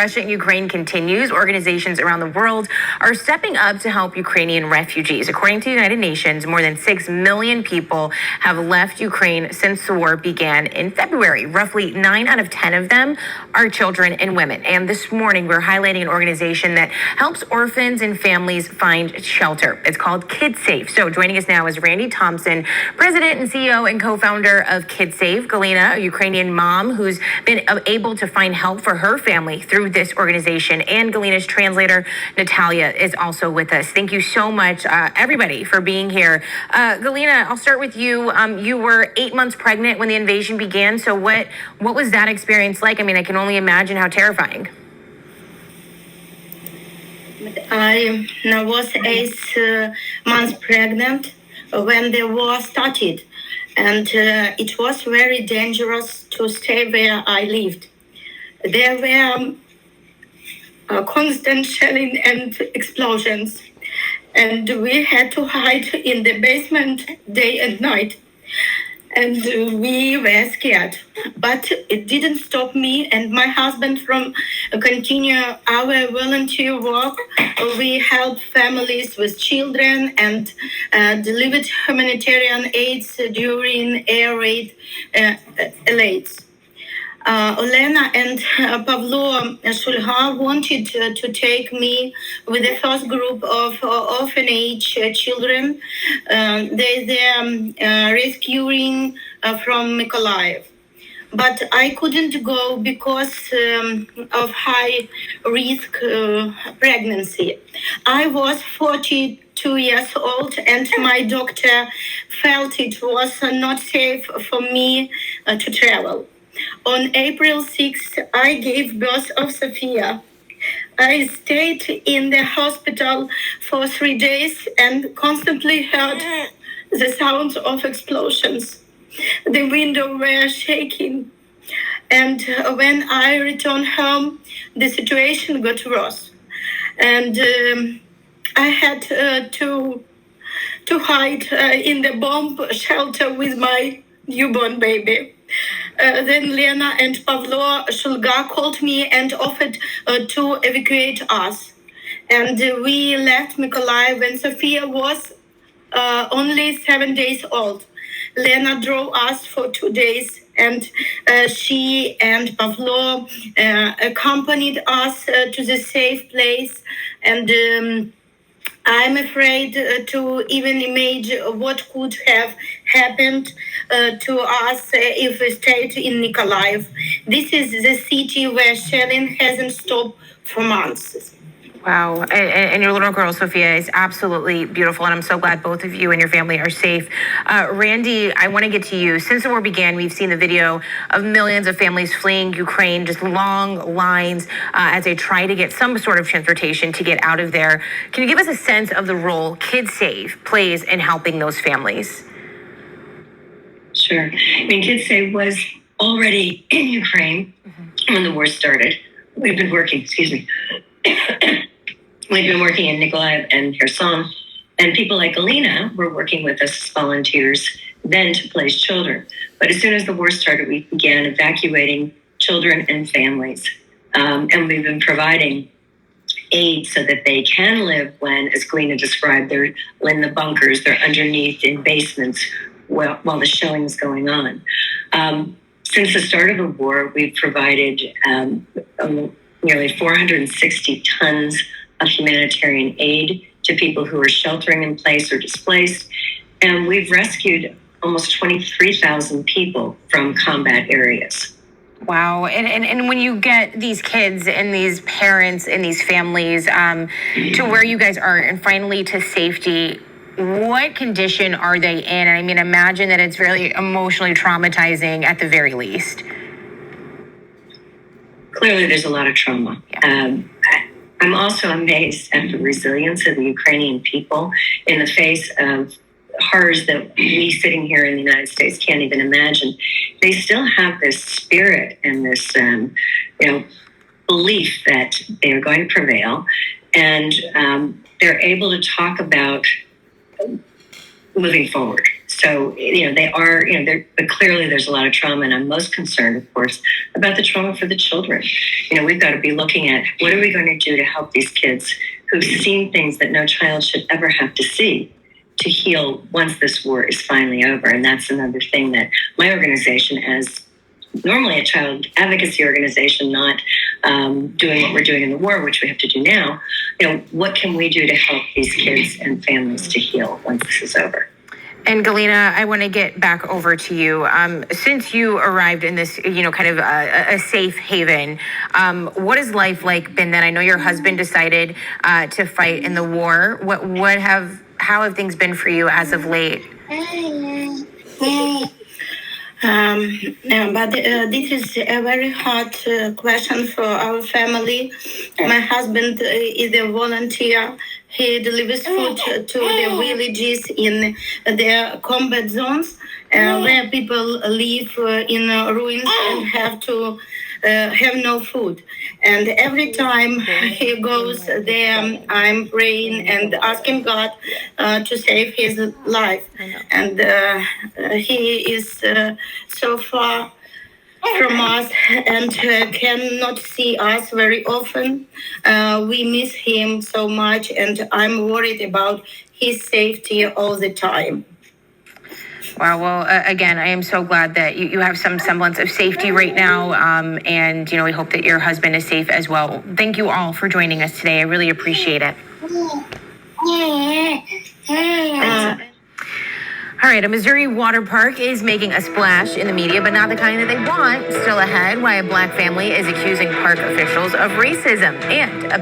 Russia and Ukraine continues. Organizations around the world are stepping up to help Ukrainian refugees. According to the United Nations, more than 6 million people have left Ukraine since the war began in February. Roughly 9 out of 10 of them are children and women. And this morning, we're highlighting an organization that helps orphans and families find shelter. It's called Kidsave. So joining us now is Randi, Thompson, president and CEO and co-founder of Kidsave. Galina, a Ukrainian mom who's been able to find help for her family through this organization, and Galina's translator Natalia is also with us. Thank you so much, everybody, for being here. Galina, I'll start with you. You were 8 months pregnant when the invasion began. So what was that experience like? I mean, I can only imagine how terrifying. I was 8 months pregnant when the war started, and it was very dangerous to stay where I lived. There were constant shelling and explosions, and we had to hide in the basement day and night. And we were scared, but it didn't stop me and my husband from continue our volunteer work. We helped families with children and delivered humanitarian aids during air raid raids. Olena and Pavlo Shulha wanted to take me with the first group of orphanage children. They're rescuing from Mykolaiv. But I couldn't go because of high risk pregnancy. I was 42 years old and my doctor felt it was not safe for me to travel. On April 6th, I gave birth of Sophia. I stayed in the hospital for 3 days and constantly heard the sounds of explosions. The windows were shaking. And when I returned home, the situation got worse. And I had to hide in the bomb shelter with my newborn baby. Then Lena and Pavlo Shulga called me and offered to evacuate us. And we left Mykolaiv when Sophia was only 7 days old. Lena drove us for 2 days, and she and Pavlo accompanied us to the safe place. And I'm afraid to even imagine what could have happened to us if we stayed in Mykolaiv. This is the city where shelling hasn't stopped for months. Wow. And your little girl, Sophia, is absolutely beautiful. And I'm so glad both of you and your family are safe. Randi, I want to get to you. Since the war began, we've seen the video of millions of families fleeing Ukraine, just long lines as they try to get some sort of transportation to get out of there. Can you give us a sense of the role Kidsave plays in helping those families? Sure. I mean, Kidsave was already in Ukraine when the war started. We've been working, We've been working in Mykolaiv and Kherson, and people like Galina were working with us as volunteers then to place children. But as soon as the war started, we began evacuating children and families. And we've been providing aid so that they can live when, as Galina described, they're in the bunkers, they're underneath in basements while the shelling is going on. Since the start of the war, we've provided nearly 460 tons of humanitarian aid to people who are sheltering in place or displaced. And we've rescued almost 23,000 people from combat areas. Wow. And when you get these kids and these parents and these families to where you guys are and finally to safety, what condition are they in? And I mean, imagine that it's really emotionally traumatizing at the very least. Clearly, there's a lot of trauma. Yeah. I'm also amazed at the resilience of the Ukrainian people in the face of horrors that we sitting here in the United States can't even imagine. They still have this spirit and this belief that they are going to prevail, and they're able to talk about moving forward. So, they are, but clearly there's a lot of trauma. And I'm most concerned, of course, about the trauma for the children. We've got to be looking at what are we going to do to help these kids who've seen things that no child should ever have to see, to heal once this war is finally over. And that's another thing that my organization, as normally a child advocacy organization, not doing what we're doing in the war, which we have to do now, what can we do to help these kids and families to heal once this is over? And Galina, I want to get back over to you. Since you arrived in this, kind of a safe haven, what has life like been then? I know your husband decided to fight in the war. How have things been for you as of late? But this is a very hard question for our family. My husband is a volunteer. He delivers food to the villages in their combat zones, where people live in ruins and have to have no food. And every time he goes there, I'm praying and asking God to save his life. And he is so far from us and cannot see us very often. We miss him so much, and I'm worried about his safety all the time. Wow. Well, again, I am so glad that you have some semblance of safety right now. And, we hope that your husband is safe as well. Thank you all for joining us today. I really appreciate it. All right, a Missouri water park is making a splash in the media, but not the kind that they want. Still ahead, why a black family is accusing park officials of racism, and a